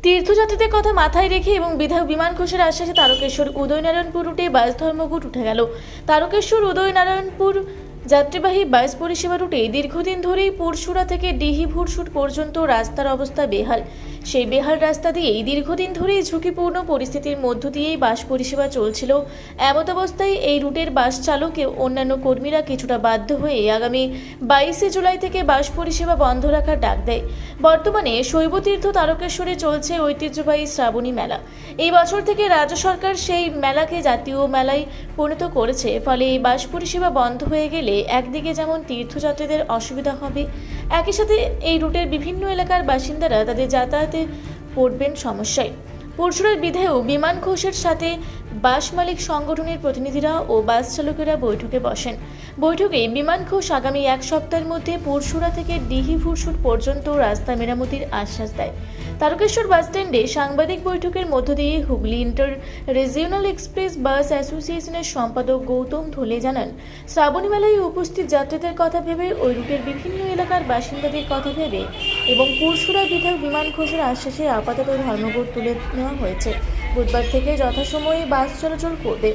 তীর্থযাত্রীদের কথা মাথায় রেখে এবং বিধায়ক বিমান ঘোষের আশ্বাসে তারকেশ্বর উদয়নারায়ণপুর রুটে বাস ধর্মঘট উঠে গেল। তারকেশ্বর উদয়নারায়ণপুর যাত্রীবাহী বাস পরিষেবা রুটে দীর্ঘদিন ধরেই পুরসুরা থেকে ডিহি ভুরসুট পর্যন্ত রাস্তার অবস্থা বেহাল। সেই বেহাল রাস্তা দিয়েই দীর্ঘদিন ধরেই ঝুঁকিপূর্ণ পরিস্থিতির মধ্য দিয়েই বাস পরিষেবা চলছিল। এমত অবস্থায় এই রুটের বাস চালক ও অন্যান্য কর্মীরা কিছুটা বাধ্য হয়ে আগামী 22শে জুলাই থেকে বাস পরিষেবা বন্ধ রাখার ডাক দেয়। বর্তমানে শৈবতীর্থ তারকেশ্বরে চলছে ঐতিহ্যবাহী শ্রাবণী মেলা। এই বছর থেকে রাজ্য সরকার সেই মেলাকে জাতীয় মেলায় পরিণত করেছে। ফলে এই বাস পরিষেবা বন্ধ হয়ে গেলে একদিকে যেমন তীর্থযাত্রীদের অসুবিধা হবে, একই সাথে এই রুটের বিভিন্ন এলাকার বাসিন্দারা তাদের যাতায়াতে পড়বেন সমস্যায়। পরশুরার বিধায়ক বিমান ঘোষের সাথে বাস মালিক সংগঠনের প্রতিনিধিরা ও বাস চালকেরা বৈঠকে বসেন। বৈঠকে বিমান ঘোষ আগামী এক সপ্তাহের মধ্যে পরশুরা থেকে ডিহি ভুরসুট পর্যন্ত রাস্তা মেরামতির আশ্বাস দেয়। তারকেশ্বর বাসস্ট্যান্ডে সাংবাদিক বৈঠকের মধ্য দিয়ে হুগলি ইন্টার রিজিওনাল এক্সপ্রেস বাস অ্যাসোসিয়েশনের সম্পাদক গৌতম ধলে জানান, শ্রাবণী মেলায় উপস্থিত যাত্রীদের কথা ভেবে ওই রুটের বিভিন্ন এলাকার বাসিন্দাদের কথা ভেবে এবং পরশুরা বিধায়ক বিমান ঘোষের আশ্বাসে আপাতত ধর্মঘট তুলে নেওয়া হয়েছে। বুধবার থেকে যথাসময়ে বাস চলাচল করবে।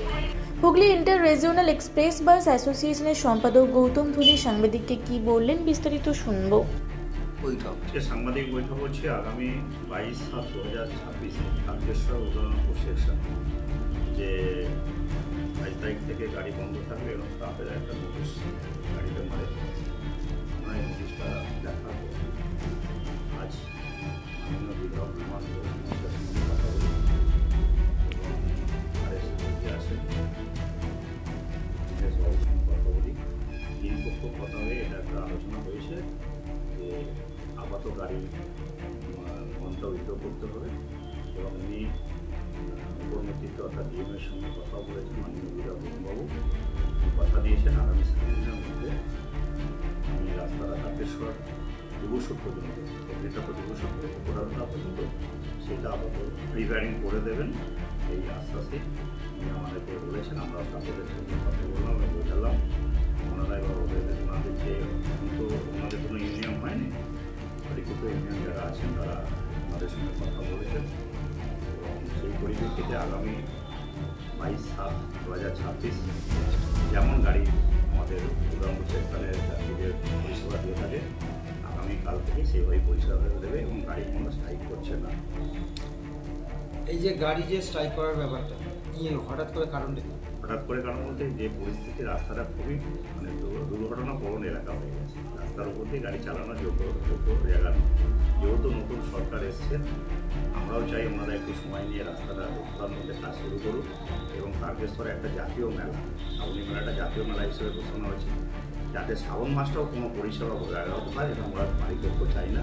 হুগলি ইন্টার রিজিওনাল এক্সপ্রেস বাস অ্যাসোসিয়েশনের সম্পাদক গৌতম ধুলি সাংবাদিককে কি বললেন বিস্তারিত শুনব। সাংবাদিক বৈঠক হচ্ছে আগামী 22/7/2026 তারকেশ্বর উদয়নারায়ণপুর সেকশন যে 22 তারিখ থেকে গাড়ি বন্ধ থাকবে এবং স্টাফের একটা নোটিশ গাড়িতে মারে আমরা এই নোটিশটা দেখার পর আজ মাননীয় বিধায়ক বিমান ঘোষের সঙ্গে কথা বলি এবং আছেন সবার সঙ্গে কথা বলি। তিন পক্ষ কথা হয়ে এটা একটা আলোচনা হয়েছে যে আপাতত গাড়ি ঘন্টা উইথড্র করতে হবে এবং উনি উপর নেতৃত্ব অর্থাৎ ডিএমের সঙ্গে কথা বলেছেন। মাননীয় বিধায়ক বাবু কথা দিয়েছেন আগামী 7 দিনের মধ্যে উনি রাস্তাটা তারকেশ্বর যুবসুট পর্যন্ত এটা তো যুবসুট কোটারটা পর্যন্ত সেটা আপাতত রিপেয়ারিং করে দেবেন এই আশ্বাসে উনি আমাদেরকে বলেছেন। আমরা স্টাফের সঙ্গে কথা বললাম এবং বোঝালাম ওনারা এবার ওনাদের যে তো ওনাদের কোনো ইউনিয়ন হয়নি, পরিচিত ইউনিয়ন যারা আছেন তারা আমাদের সঙ্গে কথা বলেছেন এবং সেই পরিপ্রেক্ষিতে আগামী 22/7/2026 যেমন গাড়ি আমাদের উদয়নারায়ণপুর সেকশনের যাত্রীদের পরিষেবা দিয়ে থাকে আগামীকাল থেকে সেইভাবেই পরিষেবা দেবে এবং গাড়ি কোনো স্ট্রাইক করছে না। এই যে গাড়ি যে স্ট্রাইক করার ব্যাপারটা কি হঠাৎ করে কারণটা কি? হঠাৎ করে কারণ বলতে যে পরিস্থিতি রাস্তাটা খুবই দুর্ঘটনাপ্রবণ এলাকা হয়ে গেছে। রাস্তার উপর দিয়ে গাড়ি চালানোর যোগ্য জায়গা নেই। যেহেতু নতুন সরকার এসছে আমরাও চাই ওনারা একটু সময় নিয়ে রাস্তাটা রোখার মধ্যে কাজ শুরু করুক এবং তারকেশ্বরে একটা জাতীয় মেলা, শ্রাবণী মেলাটা জাতীয় মেলা হিসেবে ঘোষণা হয়েছে, যাতে শ্রাবণ মাসটাও কোনো পরিষেবা ব্যাহত হয় এটা আমরা মালিকপক্ষ চাই না।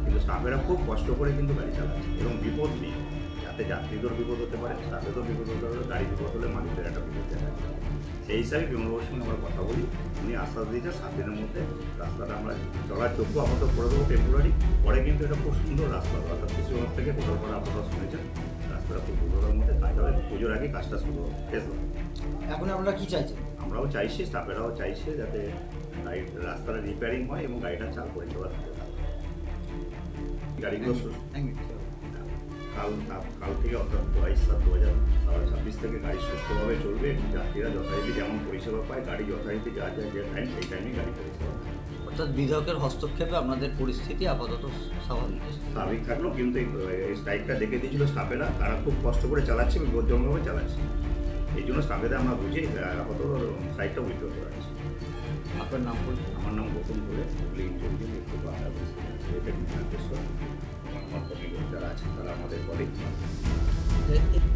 কিন্তু স্টাফেরা খুব কষ্ট করে কিন্তু গাড়ি চালাচ্ছে এবং বিপদ নেই, যাতে যাত্রীদের বিপদ হতে পারে, স্টাফেরও বিপদ হতে পারে, গাড়ি বিপদ হলে মালিকের একটা বিপদ দেখা যায়। সেই হিসাবে বিমলবাবুর সঙ্গে আমরা কথা বলি, উনি আশ্বাস দিয়েছে 7 দিনের মধ্যে রাস্তাটা আমরা চলার যোগ্য আপাতত করে দেবো টেম্পোরারি। পরে কিন্তু এটা খুব সুন্দর রাস্তা, অর্থাৎ কুশিগঞ্জ থেকে কোটালপাড়া আপাতত শুনেছেন রাস্তাটা খুব দুর্ঘটনার মধ্যে কাজ হবে, পুজোর আগে কাজটা শুরু হবে, শেষ হবে। এখন আপনারা কি চাইছেন? আমরাও চাইছি, স্টাফেরাও চাইছে যাতে রাস্তাটা রিপেয়ারিং হয় এবং গাড়িটা চাল পরিষেবা থাকে। গাড়িগুলো কাল থেকে অর্থাৎ 22/7/2026 থেকে গাড়ি সুস্থভাবে চলবে। যাত্রীরা যথারীতি যেমন পরিষেবা পায়, গাড়ি যথারীতি যা যা যে টাইম সেই টাইমেই গাড়ি পরিষেবা পায়। অর্থাৎ বিধায়কের হস্তক্ষেপে আপনাদের পরিস্থিতি আপাতত স্বাভাবিক থাকলেও কিন্তু এই স্ট্রাইকটা দেখে দিয়েছিল স্টাফেরা, তারা খুব কষ্ট করে চালাচ্ছে, বিপজ্জনকভাবে চালাচ্ছে। এই জন্য স্টাফেরা আমরা বুঝি আপাতত স্ট্রাইকটা উইথড্র করা হয়েছে। আপনার নাম বলছেন? আমার নাম গৌতম ধরে, হুগলি ইন্টারভিউ একটু বাসা তারকেশ্বর। আমার কমিটি যারা আছেন তারা আমাদের কলিগ।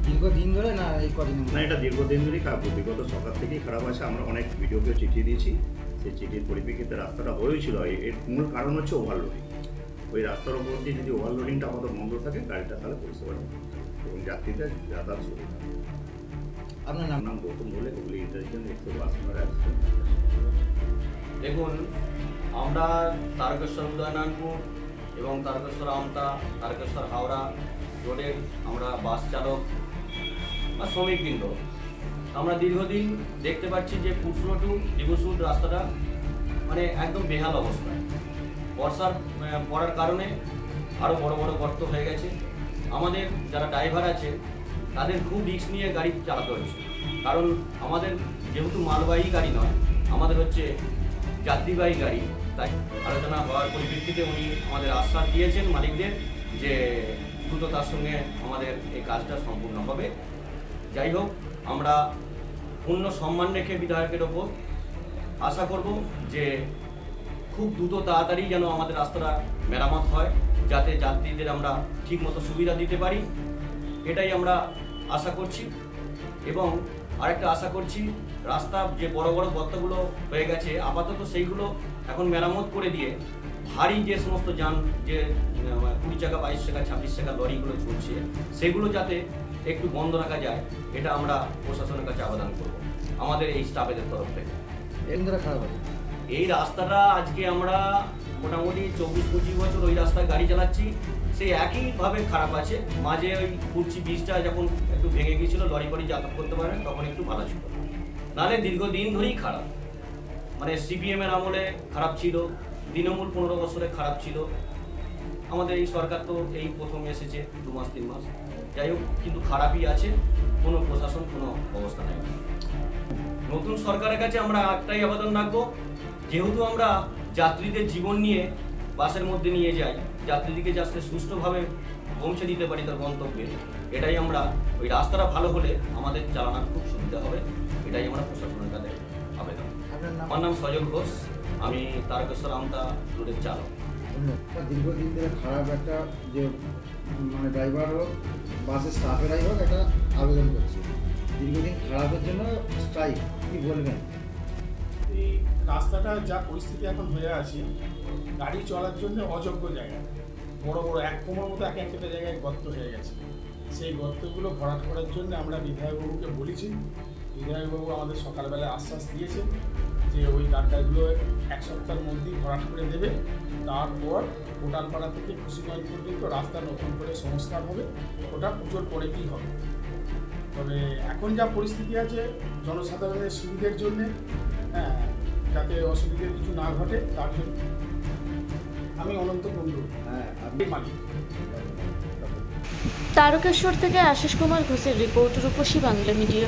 দীর্ঘদিন ধরে না এই কদিন? না, এটা দীর্ঘদিন ধরেই খারাপ, বিগত সরকার থেকেই খারাপ আছে। আমরা অনেক ভিডিওকেও চিঠি দিয়েছি, সেই চিঠির পরিপ্রেক্ষিতে রাস্তাটা হয়েছিল। এর মূল কারণ হচ্ছে ওভারলোডিং। ওই রাস্তার ওপর দিয়ে যদি ওভারলোডিংটা আমাদের বন্ধ থাকে গাড়িটা তাহলে পরিষেবাটা এবং যাত্রীদের যাতায়াত সুবিধা। আপনার নাম গৌতম বলে, হুগলি ইন্টারভিউ একটু বাস। দেখুন, আমরা তারকেশ্বর উদয়নারায়ণপুর এবং তারকেশ্বর আমতা, তারকেশ্বর হাওড়া রোডের আমরা বাস চালক বা শ্রমিকবৃন্দ আমরা দীর্ঘদিন দেখতে পাচ্ছি যে পুরসুরা টু ডিবুসুট রাস্তাটা মানে একদম বেহাল অবস্থা। বর্ষার পড়ার কারণে আরও বড় বড় গর্ত হয়ে গেছে আমাদের যারা ড্রাইভার আছে তাদের খুব রিস্ক নিয়ে গাড়ি চালাতে হচ্ছে, কারণ আমাদের যেহেতু মালবাহী গাড়ি নয়, আমাদের হচ্ছে যাত্রীবাহী গাড়ি। তাই আলোচনা হওয়ার পরিপ্রেক্ষিতে উনি আমাদের আশ্বাস দিয়েছেন মালিকদের যে দ্রুততার সঙ্গে আমাদের এই কাজটা সম্পূর্ণ হবে। যাই হোক, আমরা পূর্ণ সম্মান রেখে বিধায়কের ওপর আশা করব যে খুব দ্রুত তাড়াতাড়ি যেন আমাদের রাস্তাটা মেরামত হয়, যাতে যাত্রীদের আমরা ঠিকমতো সুবিধা দিতে পারি, এটাই আমরা আশা করছি। এবং আরেকটা আশা করছি, রাস্তা যে বড় বড় গর্তগুলো হয়ে গেছে আপাতত সেইগুলো এখন মেরামত করে দিয়ে ভারী যে সমস্ত যান, যে 20 চাকা 22 চাকা 26 চাকা লরিগুলো চলছে, সেগুলো যাতে একটু বন্ধ রাখা যায়, এটা আমরা প্রশাসনের কাছে আবেদন করব আমাদের এই স্টাফেদের তরফ থেকে। এন্দ্রা খারাপ আছে। এই রাস্তাটা আজকে আমরা মোটামুটি 24-25 বছর ওই রাস্তায় গাড়ি চালাচ্ছি, সেই একইভাবে খারাপ আছে। মাঝে ওই কুর্চি ব্রিজটা যখন একটু ভেঙে গিয়েছিল, লরি ফরি যাতায়াত করতে পারে, তখন একটু ভালো ছিল, নাহলে দীর্ঘদিন ধরেই খারাপ। মানে সিপিএমের আমলে খারাপ ছিল, তৃণমূল 15 বছরে খারাপ ছিল, আমাদের এই সরকার তো এই প্রথম এসেছে 2 মাস 3 মাস। যাই হোক, কিন্তু খারাপই আছে, কোনো প্রশাসন কোনো অবস্থা নেই। নতুন সরকারের কাছে আমরা একটাই আবেদন রাখবো, যেহেতু আমরা যাত্রীদের জীবন নিয়ে বাসের মধ্যে নিয়ে যাই, যাত্রীদেরকে যাতে সুষ্ঠুভাবে পৌঁছে দিতে পারি তার গন্তব্যে, এটাই আমরা, ওই রাস্তাটা ভালো হলে আমাদের চালানোর খুব সুবিধা হবে, এটাই আমরা প্রশাসনের কাছে আবেদন। আমার নাম সজল ঘোষ, আমি তারকেশ্বর আমতা রোডের চালক। দীর্ঘদিন ধরে খারাপ একটা যে মানে ড্রাইভার হোক, বাসের স্টাফেরাই হোক, একটা আবেদন করছে দীর্ঘদিন খারাপের জন্য স্ট্রাইক, কি বলবেন? এই রাস্তাটা যা পরিস্থিতি এখন হয়ে আছে, গাড়ি চলার জন্য অযোগ্য জায়গা, বড় বড় 1 কোমর মতো এক একটা জায়গায় গর্ত হয়ে গেছে। সেই গর্তগুলো ভরাট করার জন্য আমরা বিধায়কবাবুকে বলেছি। বিধায়কবাবু আমাদের সকালবেলায় আশ্বাস দিয়েছেন যে ওই গাড্ডাগুলো 1 সপ্তাহের মধ্যেই ভরাট করে দেবে। তারপর কোটালপাড়া থেকে খুশিগঞ্জ পর্যন্ত রাস্তা নতুন করে সংস্কার হবে, ওটা পুজোর পরেই হবে। তবে এখন যা পরিস্থিতি আছে, জনসাধারণের সুবিধের জন্যে, যাতে অসুবিধার কিছু না ঘটে তার জন্য আমি অনন্ত কুণ্ডু, আপনি মালিক। তারকেশ্বর থেকে আশিস কুমার ঘোষের রিপোর্ট, রূপসী বাংলা মিডিয়া।